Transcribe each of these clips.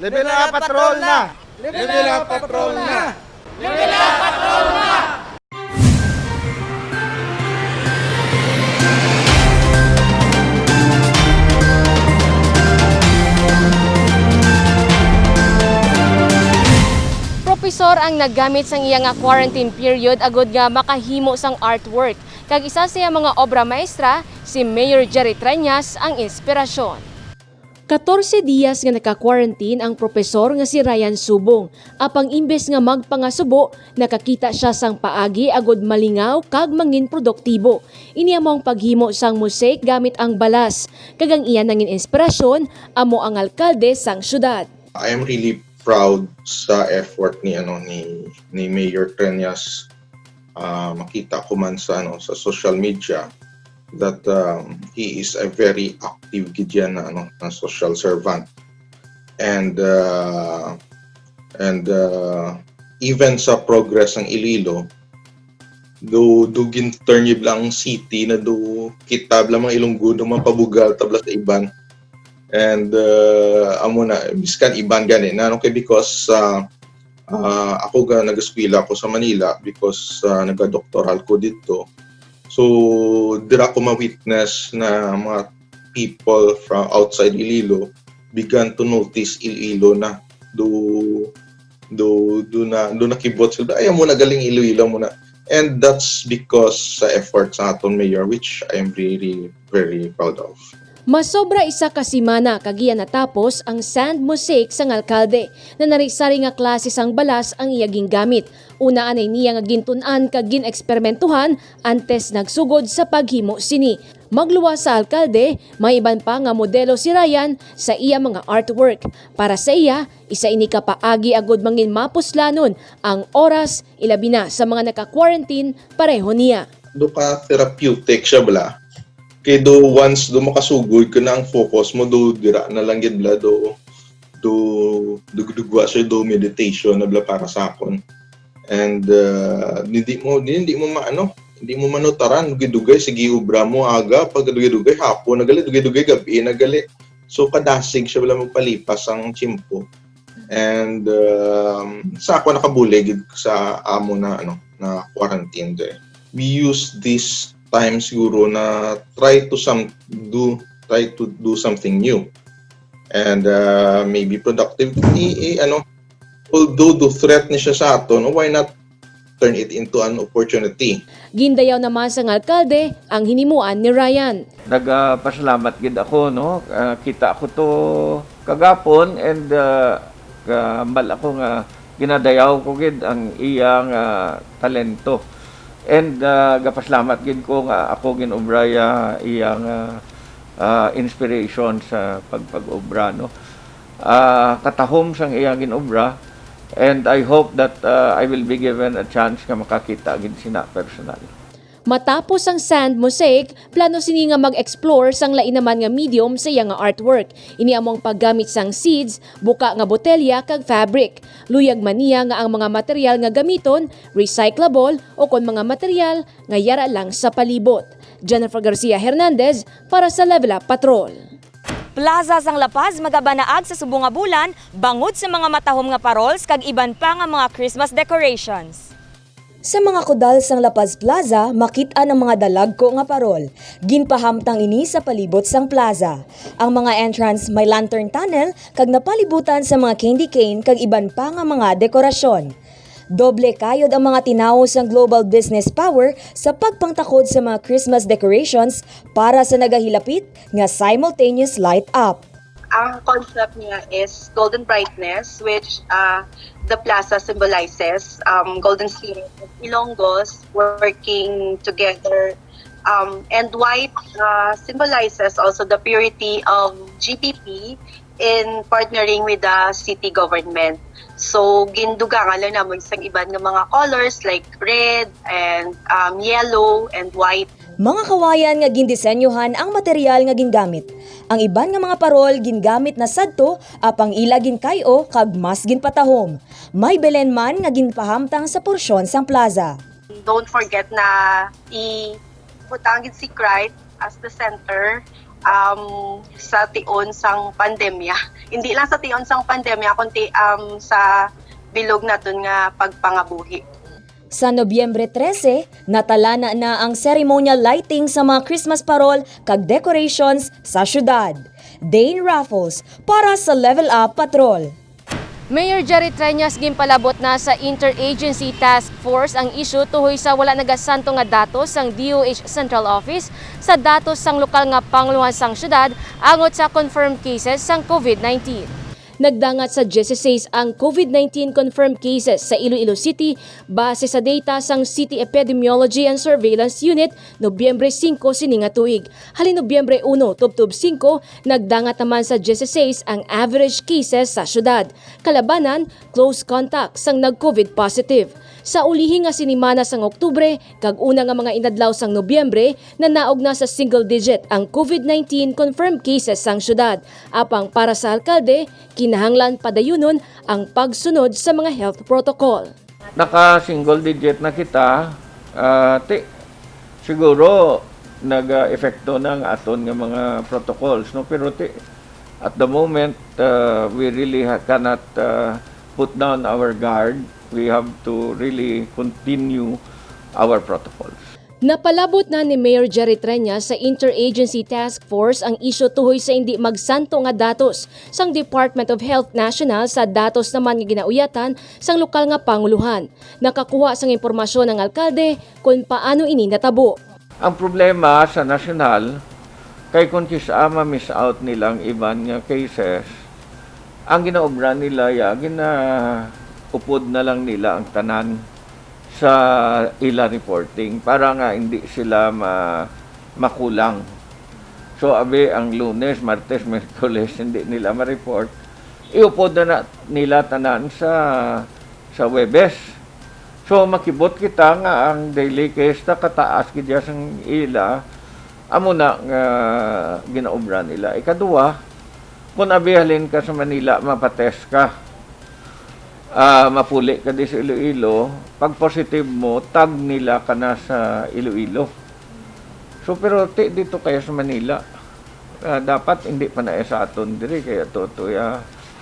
Level up patrol na! Level up patrol na! Level up patrol na! Profesor ang naggamit sang iya nga quarantine period agod nga makahimo sang artwork. Kag isa sa mga obra maestra, si Mayor Jerry Treñas ang inspirasyon. 14 diyas nga naka-quarantine ang profesor nga si Ryan Subong. Apang imbes nga magpangasubo, nakakita siya sang paagi agod malingaw kag mangin produktibo. Ini amo ang paghimo sang mosaic gamit ang balas. Kagang iya nangin inspirasyon, amo ang alkalde sang syudad. I am really proud sa effort ni Mayor Treñas. Makita ko man sa social media that he is a very active gidyan na social servant, and even sa progress ng Iloilo, do ginturn lang city na do kitab lamang Ilonggo do mapabugal tabla sa iban. And amo na biskan iban gani na kay because ako nag-eskwela ako sa Manila because nagka-doctoral ko dito. So dira ko ma-witness na mga people from outside Iloilo began to notice Iloilo na do nakibot sila ay mo na galing Iloilo mo na. And that's because sa effort sa aton mayor, which I am really very proud of. Masobra isa ka simana kagiya natapos ang sand mosaic sang alkalde na narisari nga klase sang balas ang iyaging gamit. Una anay niya nga gintun-an kag gin-eksperimentuhan antes nagsugod sa paghimo sini. Magluwas sa alkalde, may iban pa nga modelo si Ryan sa iya mga artwork. Para sa iya, isa ini ka paagi agod mangin mapuslanon ang oras ilabi na sa mga naka-quarantine pareho niya. Do ka therapeutic siya bala. Kaya do once do makasugod ka na ang focus mo do dira na lang gid bla do dugwa siya do meditation na bla para sa akon. And hindi mo manutaran dugay sige ubra mo aga pag dugay hapon nagali dugay gabi nagali. So kadasig siya bala magpalipas ang tiyempo. And sa ako nakabulig sa amo na na quarantine there. We use this time siguro na try to do something new and maybe productive although do threat ni siya sa aton, why not turn it into an opportunity. Gindayaw naman sang alkalde ang hinimuan ni Ryan. Nagpasalamat gid ako kita ako to kagapon and kambal ako nga ginadayaw ko gid ang iyang talento. And gapasalamat gid ko nga ako ginubraya iyang inspiration sa pag-obra katahom sang iyang ginobra, and I hope that I will be given a chance nga makakita gid sina personal. Matapos ang sand mosaic, plano sini nga mag-explore sang lain naman nga medium sa iya nga artwork. Ini among paggamit sang seeds, buka nga botelya kag fabric. Luyag man niya nga ang mga material nga gamiton recyclable o kon mga material nga yara lang sa palibot. Jennifer Garcia Hernandez para sa Level Up Patrol. Plaza sang La Paz magabanaag sa subong nga bulan bangod sa mga matahom nga parols kag iban pa nga mga Christmas decorations. Sa mga kudal sang La Paz Plaza, makita ang mga dalagko nga parol. Ginpahamtang ini sa palibot sang plaza. Ang mga entrance may lantern tunnel kag napalibutan sa mga candy cane kag iban pa nga mga dekorasyon. Doble kayod ang mga tinawo sang Global Business Power sa pagpangtakod sa mga Christmas decorations para sa nagahilapit nga simultaneous light up. Ang concept niya is golden brightness, which the plaza symbolizes golden spirit of Ilonggos working together, and white symbolizes also the purity of GPP in partnering with the city government. So gindugangan lang naman sa iban nga mga colors like red and yellow and white. Mga kawayan nga gindisenyohan ang material nga gingamit. Ang iban nga mga parol gingamit na sadto apang ila ginkayo kag mas ginpatahom. May belen man nga ginpahamtang sa porsyon sang plaza. Don't forget na i-putang si Christ as the center sa tion sang pandemya. Hindi lang sa tion sang pandemya kundi sa bilog naton nga pagpangabuhi. Sa Nobyembre 13, natalana na ang ceremonial lighting sa mga Christmas parol kag decorations sa syudad. Dane Raffles para sa Level Up Patrol. Mayor Jerry Treñas ginpalabot na sa Interagency Task Force ang isyu tuhoy sa wala nagasanto nga datos sang DOH Central Office sa datos sang lokal nga panguluhan sang syudad angot sa confirmed cases sang COVID-19. Nagdangat sa 16 ang COVID-19 confirmed cases sa Iloilo City base sa data sang City Epidemiology and Surveillance Unit Nobyembre 5 sini nga tuig. Halin Nobyembre 1 tubtub 5 nagdangat naman sa 16 ang average cases sa syudad. Kalabanan, close contact sang nag-COVID positive. Sa ulihi nga sinimana sang Oktubre, kag una nga mga inadlaw sang Nobyembre, na naog na sa single digit ang COVID-19 confirmed cases sang syudad. Apang para sa alkalde, kinahanglan padayunon ang pagsunod sa mga health protocol. Naka-single digit na kita, siguro nag-epekto ng aton nga mga protocols. No? Pero at the moment, we really cannot put down our guard. We have to really continue our protocols. Napalabot na ni Mayor Jerry Treñas sa Interagency Task Force ang isyu tuhoy sa hindi magsanto nga datos sang Department of Health National sa datos naman nga ginauyatan sang lokal nga panguluhan. Nakakuha sang impormasyon ng alkalde kung paano ini natabo. Ang problema sa national, kay kung kisama miss out nilang iban nga cases, ang ginaobra nila upod na lang nila ang tanan sa ila reporting para nga hindi sila makulang. So abi ang Lunes, Martes, Miyerkules hindi nila ma-report. Iupod na nila tanan sa Webes. So makibot kita nga ang daily case na kataas gidya sang ila amo na nga ginaobra nila. Ikaduwa, kung abi halin ka sa Manila mapatest ka. Mapuli ka di sa Iloilo, pag positive mo, tag nila ka na sa Iloilo. So, pero dito kayo sa Manila, dapat hindi pa na sa aton diri kaya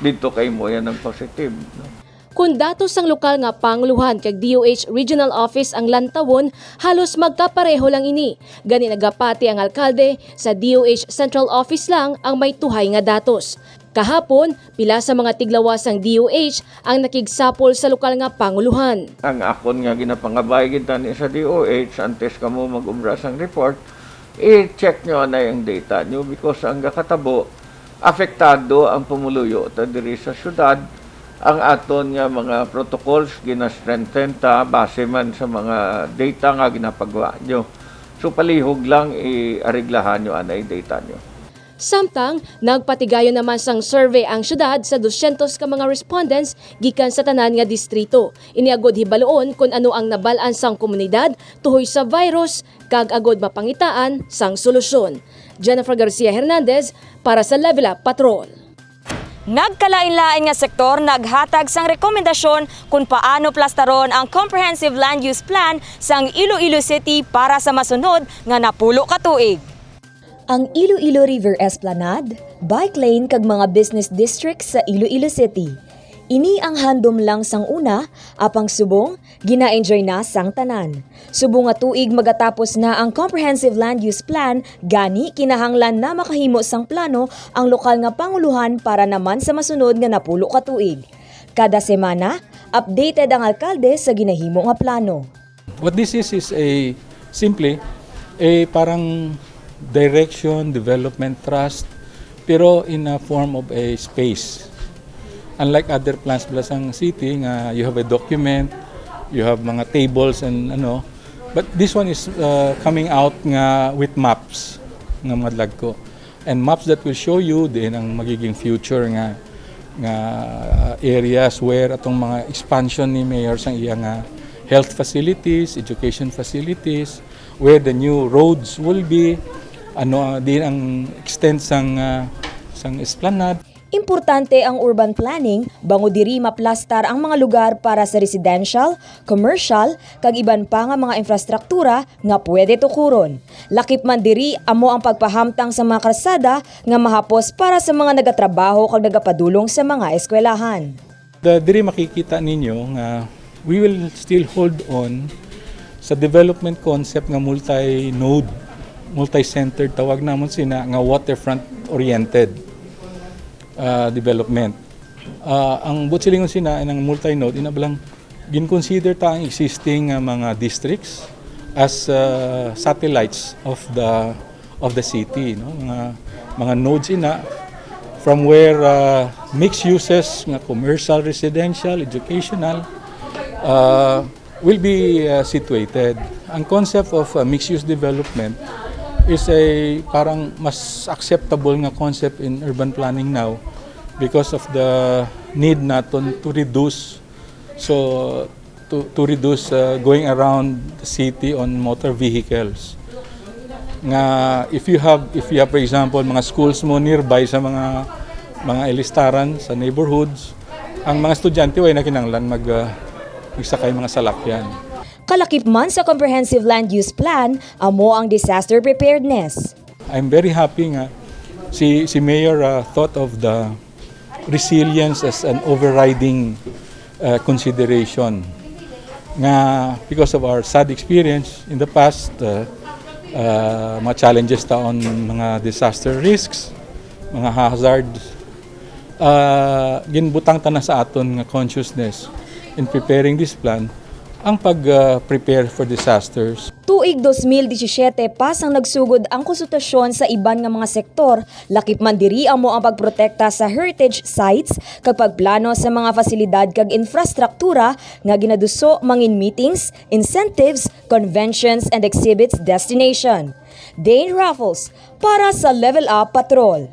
dito kayo mo yan ng positive. No? Kung datos sang lokal nga panguluhan kag DOH Regional Office ang lantawon, halos magkapareho lang ini. Gani nagapati ang alkalde sa DOH Central Office lang ang may tuhay nga datos. Kahapon, pila sa mga tiglawasang DOH ang nakigsapol sa lokal nga panguluhan. Ang akon nga ginapangabay kita ni sa DOH, antes ka mo mag-umbra sang report, i-check nyo na yung data nyo because ang kakatabo, apektado ang pumuluyo ta diri sa syudad. Ang aton nga mga protocols gina-strengthen ta base man sa mga data nga ginapagawa nyo. So palihog lang i-ariglahan nyo anay data nyo. Samtang, nagpatigayon naman sang survey ang syudad sa 200 ka mga respondents gikan sa tanan nga distrito. Iniagod hibaloon kung ano ang nabalaan sang komunidad tuhoy sa virus kag agod mapangitaan sang solusyon. Jennifer Garcia Hernandez para sa Level Up Patrol. Nagkalain-lain nga sektor naghatag sang rekomendasyon kung paano plastaron ang Comprehensive Land Use Plan sang Iloilo City para sa masunod nga napulo ka tuig. Ang Iloilo River Esplanade, bike lane kag mga business districts sa Iloilo City. Ini ang handom lang sang una, apang subong, gina-enjoy na sang tanan. Subong nga tuig magatapos na ang Comprehensive Land Use Plan, gani kinahanglan na makahimo sang plano ang lokal nga panguluhan para naman sa masunod nga napulo ka tuig. Kada semana, updated ang alkalde sa ginahimo nga plano. What this is simply a parang direction, development, trust, pero in a form of a space. Unlike other plans sa city, nga you have a document, you have mga tables and but this one is coming out nga with maps nga madlag ko. And maps that will show you din ang magiging future nga areas where atong mga expansion ni Mayor sang iya nga health facilities, education facilities, where the new roads will be, din ang extent sang esplanade. Importante ang urban planning, bango diri maplastar ang mga lugar para sa residential, commercial, kag iban pa nga mga infrastruktura nga pwede tukuron. Lakip man diri amo ang pagpahamtang sa mga kalsada nga mahapos para sa mga nagatrabaho kag nagapadulong sa mga eskwelahan. Diri makikita ninyo nga we will still hold on sa development concept nga multi-node, multi-centered tawag namon sina nga waterfront-oriented development. Ang butsilingon sina ng multi-node inabalang gin-consider ta ang existing mga districts as satellites of the city, no? Mga nodes ina from where mixed uses nga commercial, residential, educational will be situated. Ang concept of mixed use development is a parang mas acceptable nga concept in urban planning now because of the need naton to reduce going around the city on motor vehicles. Nga if you have for example mga schools mo nearby sa mga ilistaran sa neighborhoods, ang mga estudyante way na kinahanglan magsakay mga salakyan. Kalakip man sa Comprehensive Land Use Plan, amo ang disaster preparedness. I'm very happy nga si Mayor thought of the resilience as an overriding consideration. Nga because of our sad experience in the past, mga challenges taon mga disaster risks, mga hazards, ginbutang ta na sa aton nga consciousness in preparing this plan ang pag-prepare for disasters. Tuig 2017 pas ang nagsugod ang konsultasyon sa iban nga mga sektor, lakip man diri amo ang pagprotekta sa heritage sites kag pagplano sa mga fasilidad kag infrastruktura nga ginaduso mangin meetings, incentives, conventions and exhibits destination. Dane Raffles para sa Level Up Patrol.